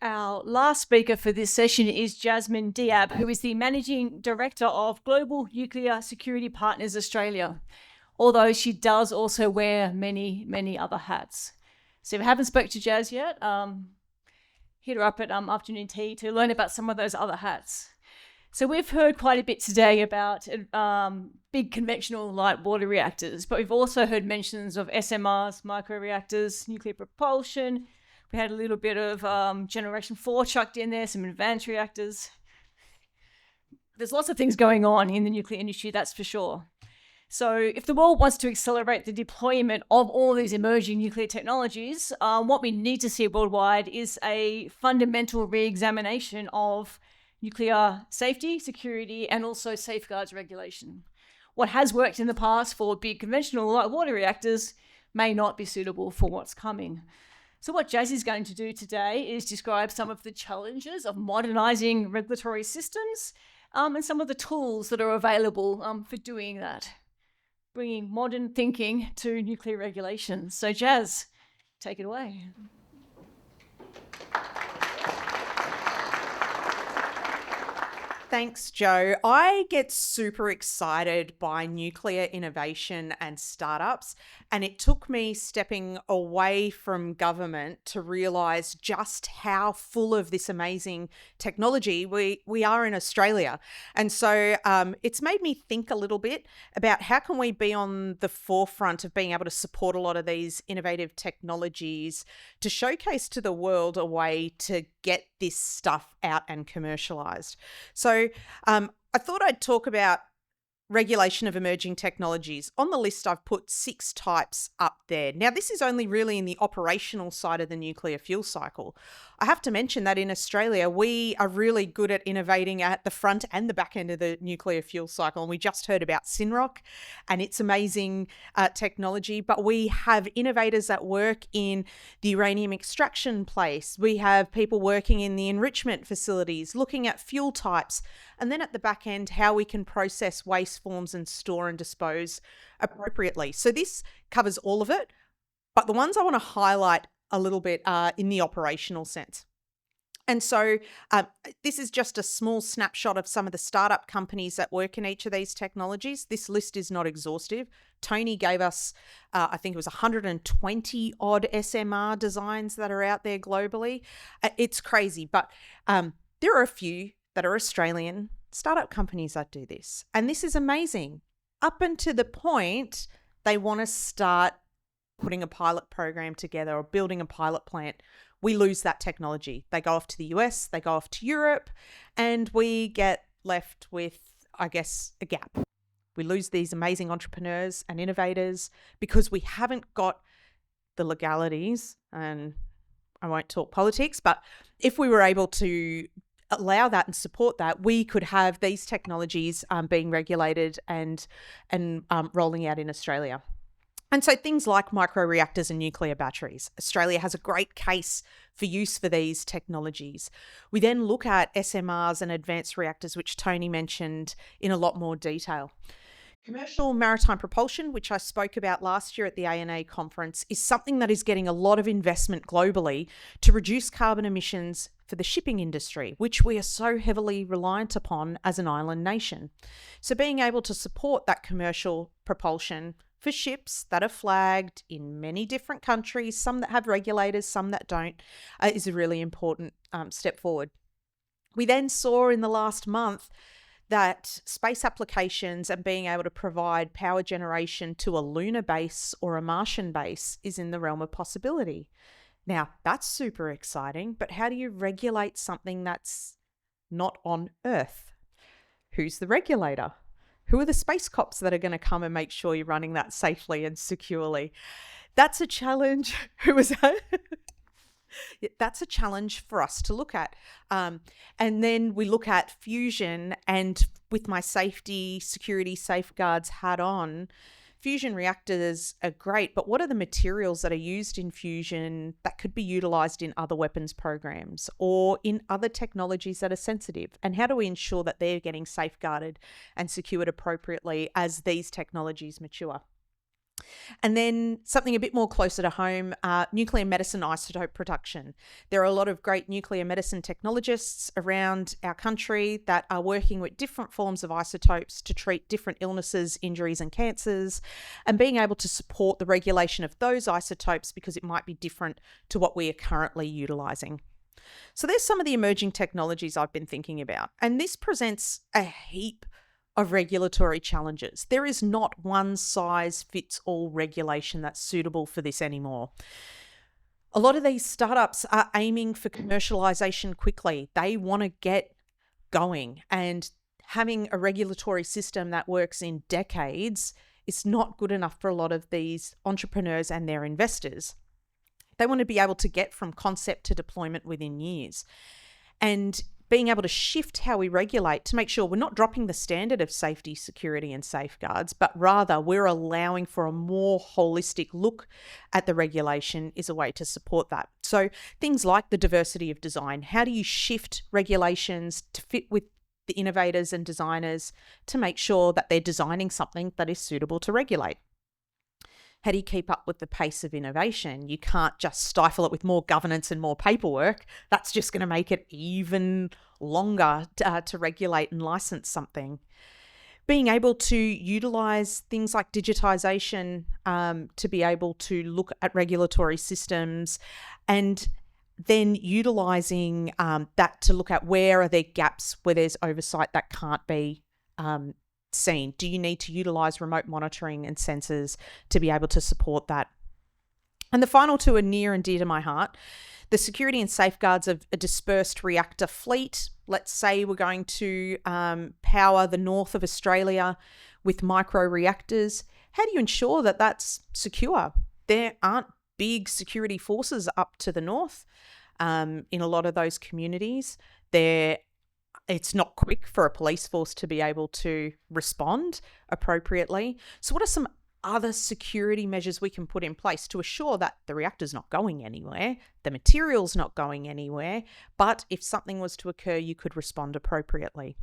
Our last speaker for this session is Jasmin Diab, who is the Managing Director of Global Nuclear Security Partners Australia, although she does also wear many, many other hats. So if you haven't spoke to Jazz yet, hit her up at afternoon tea to learn about some of those other hats. So we've heard quite a bit today about big conventional light water reactors, but we've also heard mentions of SMRs, microreactors, nuclear propulsion. We had a little bit of Generation 4 chucked in there, some advanced reactors. There's lots of things going on in the nuclear industry, that's for sure. So if the world wants to accelerate the deployment of all these emerging nuclear technologies, what we need to see worldwide is a fundamental re-examination of nuclear safety, security, and also safeguards regulation. What has worked in the past for big conventional light water reactors may not be suitable for what's coming. So what Jazz is going to do today is describe some of the challenges of modernising regulatory systems and some of the tools that are available for doing that, bringing modern thinking to nuclear regulation. So Jazz, take it away. Thanks, Joe. I get super excited by nuclear innovation and startups, and it took me stepping away from government to realise just how full of this amazing technology we are in Australia. And so it's made me think a little bit about how can we be on the forefront of being able to support a lot of these innovative technologies to showcase to the world a way to get this stuff out and commercialised. So I thought I'd talk about regulation of emerging technologies. On the list, I've put 6 types up there. Now, this is only really in the operational side of the nuclear fuel cycle. I have to mention that in Australia, we are really good at innovating at the front and the back end of the nuclear fuel cycle. And we just heard about Synroc and its amazing technology, but we have innovators that work in the uranium extraction place. We have people working in the enrichment facilities, looking at fuel types, and then at the back end, how we can process waste forms and store and dispose appropriately. So this covers all of it, but the ones I want to highlight a little bit are in the operational sense. And so this is just a small snapshot of some of the startup companies that work in each of these technologies. This list is not exhaustive. Tony gave us, I think it was 120 odd SMR designs that are out there globally. It's crazy, but there are a few that are Australian startup companies that do this. And this is amazing. Up until the point they want to start putting a pilot program together or building a pilot plant, we lose that technology. They go off to the US, they go off to Europe, and we get left with, I guess, a gap. We lose these amazing entrepreneurs and innovators because we haven't got the legalities, and I won't talk politics, but if we were able to allow that and support that, we could have these technologies being regulated and rolling out in Australia. And so things like microreactors and nuclear batteries. Australia has a great case for use for these technologies. We then look at SMRs and advanced reactors, which Tony mentioned in a lot more detail. Commercial maritime propulsion, which I spoke about last year at the ANA conference, is something that is getting a lot of investment globally to reduce carbon emissions for the shipping industry, which we are so heavily reliant upon as an island nation. So being able to support that commercial propulsion for ships that are flagged in many different countries, some that have regulators, some that don't, is a really important step forward. We then saw in the last month that space applications and being able to provide power generation to a lunar base or a Martian base is in the realm of possibility. Now, that's super exciting, but how do you regulate something that's not on Earth? Who's the regulator? Who are the space cops that are going to come and make sure you're running that safely and securely? That's a challenge. Who was that? That's a challenge for us to look at. And then we look at fusion, and with my safety, security, safeguards hat on, fusion reactors are great, but what are the materials that are used in fusion that could be utilized in other weapons programs or in other technologies that are sensitive? And how do we ensure that they're getting safeguarded and secured appropriately as these technologies mature? And then something a bit more closer to home, nuclear medicine isotope production. There are a lot of great nuclear medicine technologists around our country that are working with different forms of isotopes to treat different illnesses, injuries, and cancers, and being able to support the regulation of those isotopes because it might be different to what we are currently utilising. So there's some of the emerging technologies I've been thinking about, and this presents a heap of regulatory challenges. There is not one size fits all regulation that's suitable for this anymore. A lot of these startups are aiming for commercialization quickly. They want to get going, and having a regulatory system that works in decades is not good enough for a lot of these entrepreneurs and their investors. They want to be able to get from concept to deployment within years. And being able to shift how we regulate to make sure we're not dropping the standard of safety, security, and safeguards, but rather we're allowing for a more holistic look at the regulation is a way to support that. So things like the diversity of design, how do you shift regulations to fit with the innovators and designers to make sure that they're designing something that is suitable to regulate? How do you keep up with the pace of innovation? You can't just stifle it with more governance and more paperwork. That's just going to make it even longer to regulate and license something. Being able to utilize things like digitization to be able to look at regulatory systems, and then utilizing that to look at where are there gaps, where there's oversight that can't be seen. Do you need to utilize remote monitoring and sensors to be able to support that? And the final two are near and dear to my heart. The security and safeguards of a dispersed reactor fleet. Let's say we're going to power the north of Australia with microreactors. How do you ensure that that's secure? There aren't big security forces up to the north in a lot of those communities. It's not quick for a police force to be able to respond appropriately. So what are some other security measures we can put in place to assure that the reactor's not going anywhere, the material's not going anywhere, but if something was to occur, you could respond appropriately?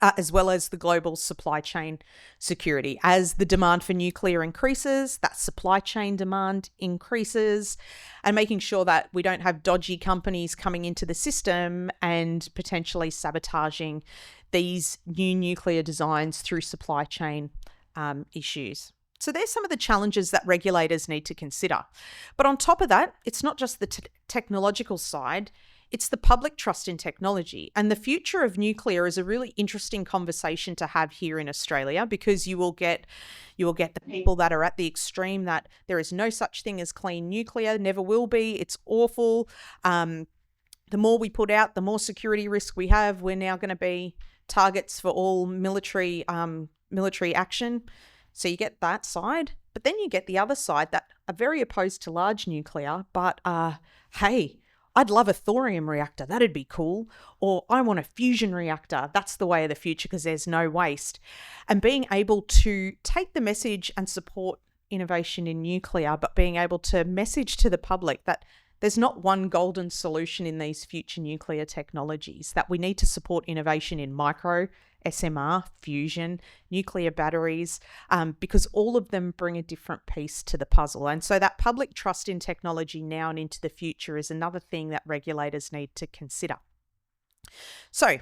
As well as the global supply chain security. As the demand for nuclear increases, that supply chain demand increases, and making sure that we don't have dodgy companies coming into the system and potentially sabotaging these new nuclear designs through supply chain issues. So there's some of the challenges that regulators need to consider. But on top of that, it's not just the technological side, it's the public trust in technology. And the future of nuclear is a really interesting conversation to have here in Australia, because you will get the people that are at the extreme that there is no such thing as clean nuclear, never will be, it's awful. The more we put out, the more security risk we have. We're now going to be targets for all military action. So you get that side, but then you get the other side that are very opposed to large nuclear, but hey, I'd love a thorium reactor. That'd be cool. Or I want a fusion reactor. That's the way of the future because there's no waste. And being able to take the message and support innovation in nuclear, but being able to message to the public that there's not one golden solution in these future nuclear technologies, that we need to support innovation in micro, SMR, fusion, nuclear batteries, because all of them bring a different piece to the puzzle. And so that public trust in technology now and into the future is another thing that regulators need to consider. So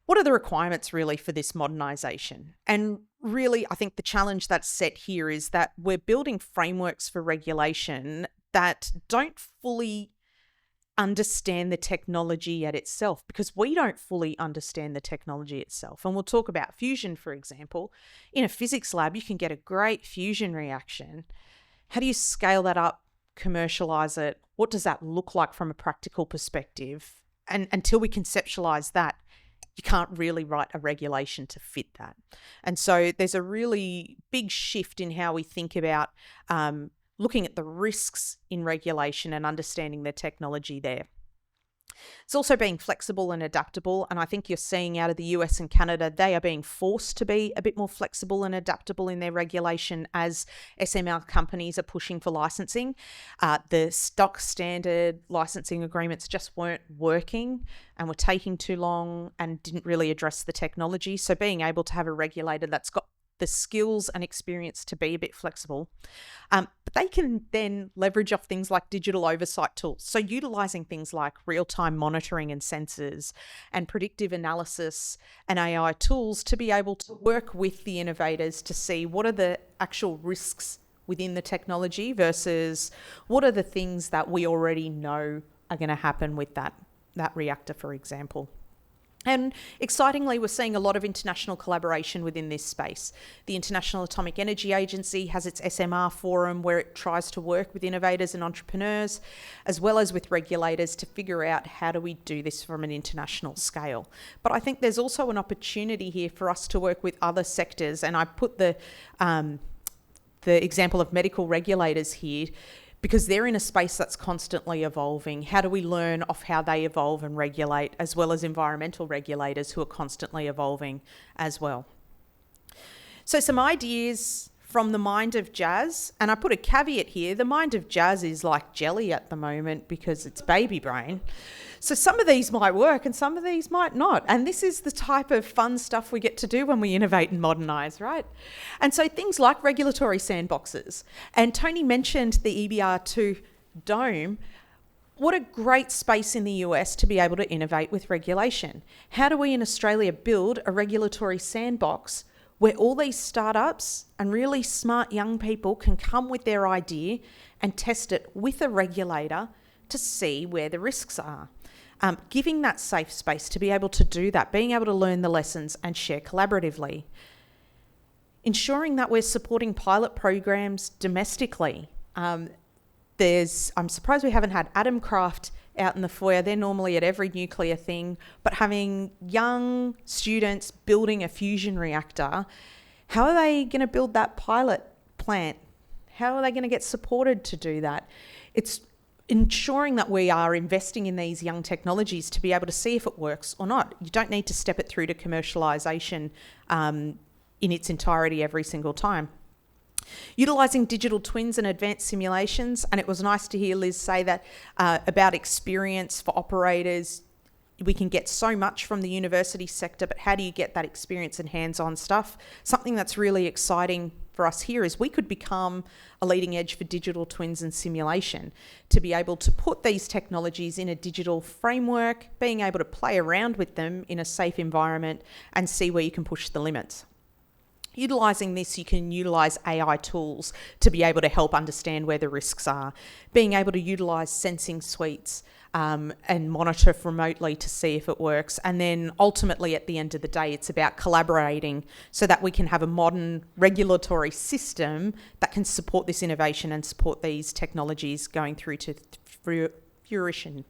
what are the requirements really for this modernisation? And really, I think the challenge that's set here is that we're building frameworks for regulation that don't fully understand the technology at itself, because we don't fully understand the technology itself. And we'll talk about fusion, for example. In a physics lab, you can get a great fusion reaction. How do you scale that up, commercialize it? What does that look like from a practical perspective? And until we conceptualize that, you can't really write a regulation to fit that. And so there's a really big shift in how we think about looking at the risks in regulation and understanding the technology there. It's also being flexible and adaptable. And I think you're seeing out of the US and Canada, they are being forced to be a bit more flexible and adaptable in their regulation as SMR companies are pushing for licensing. The stock standard licensing agreements just weren't working and were taking too long and didn't really address the technology. So being able to have a regulator that's got the skills and experience to be a bit flexible. But they can then leverage off things like digital oversight tools. So utilising things like real-time monitoring and sensors and predictive analysis and AI tools to be able to work with the innovators to see what are the actual risks within the technology versus what are the things that we already know are going to happen with that reactor, for example. And excitingly, we're seeing a lot of international collaboration within this space. The International Atomic Energy Agency has its SMR forum where it tries to work with innovators and entrepreneurs, as well as with regulators to figure out how do we do this from an international scale. But I think there's also an opportunity here for us to work with other sectors, and I put the example of medical regulators here, because they're in a space that's constantly evolving. How do we learn off how they evolve and regulate, as well as environmental regulators who are constantly evolving as well? So some ideas from the mind of Jazz, and I put a caveat here, the mind of Jazz is like jelly at the moment because it's baby brain. So some of these might work and some of these might not. And this is the type of fun stuff we get to do when we innovate and modernise, right? And so things like regulatory sandboxes. And Tony mentioned the EBR2 dome. What a great space in the US to be able to innovate with regulation. How do we in Australia build a regulatory sandbox where all these startups and really smart young people can come with their idea and test it with a regulator to see where the risks are? Giving that safe space to be able to do that, being able to learn the lessons and share collaboratively. Ensuring that we're supporting pilot programs domestically. I'm surprised we haven't had Atom Craft out in the foyer. They're normally at every nuclear thing, but having young students building a fusion reactor, how are they going to build that pilot plant? How are they going to get supported to do that? It's ensuring that we are investing in these young technologies to be able to see if it works or not. You don't need to step it through to commercialisation in its entirety every single time. Utilising digital twins and advanced simulations, and it was nice to hear Liz say that about experience for operators. We can get so much from the university sector, but how do you get that experience and hands-on stuff? Something that's really exciting for us here is we could become a leading edge for digital twins and simulation, to be able to put these technologies in a digital framework, being able to play around with them in a safe environment and see where you can push the limits. Utilising this, you can utilise AI tools to be able to help understand where the risks are, being able to utilise sensing suites and monitor remotely to see if it works. And then ultimately, at the end of the day, it's about collaborating so that we can have a modern regulatory system that can support this innovation and support these technologies going through to fruition.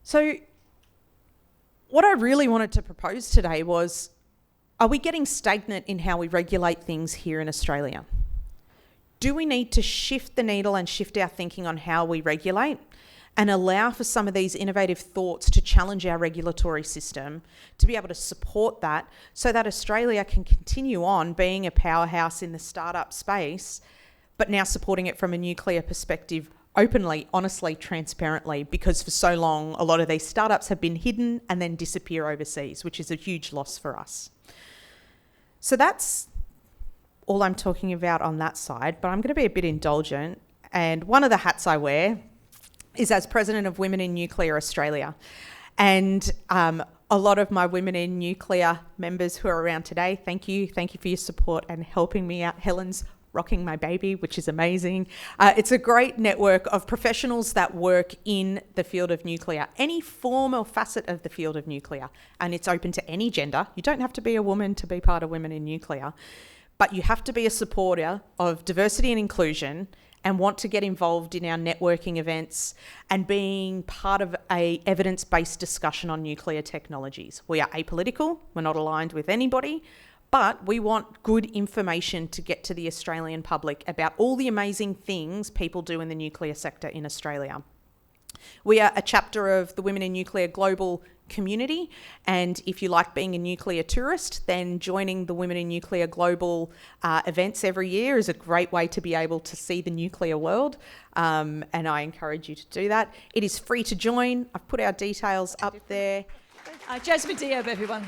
So what I really wanted to propose today was, are we getting stagnant in how we regulate things here in Australia? Do we need to shift the needle and shift our thinking on how we regulate and allow for some of these innovative thoughts to challenge our regulatory system, to be able to support that so that Australia can continue on being a powerhouse in the startup space, but now supporting it from a nuclear perspective openly, honestly, transparently, because for so long, a lot of these startups have been hidden and then disappear overseas, which is a huge loss for us. So that's all I'm talking about on that side, but I'm going to be a bit indulgent. And one of the hats I wear is as president of Women in Nuclear Australia. And a lot of my Women in Nuclear members who are around today, thank you. Thank you for your support and helping me out. Helen's rocking my baby, which is amazing. It's a great network of professionals that work in the field of nuclear, any form or facet of the field of nuclear, and it's open to any gender. You don't have to be a woman to be part of Women in Nuclear, but you have to be a supporter of diversity and inclusion and want to get involved in our networking events and being part of a evidence-based discussion on nuclear technologies. We are apolitical, we're not aligned with anybody, but we want good information to get to the Australian public about all the amazing things people do in the nuclear sector in Australia. We are a chapter of the Women in Nuclear Global community, and if you like being a nuclear tourist, then joining the Women in Nuclear Global events every year is a great way to be able to see the nuclear world, and I encourage you to do that. It is free to join. I've put our details up there. Jasmin Diab, everyone.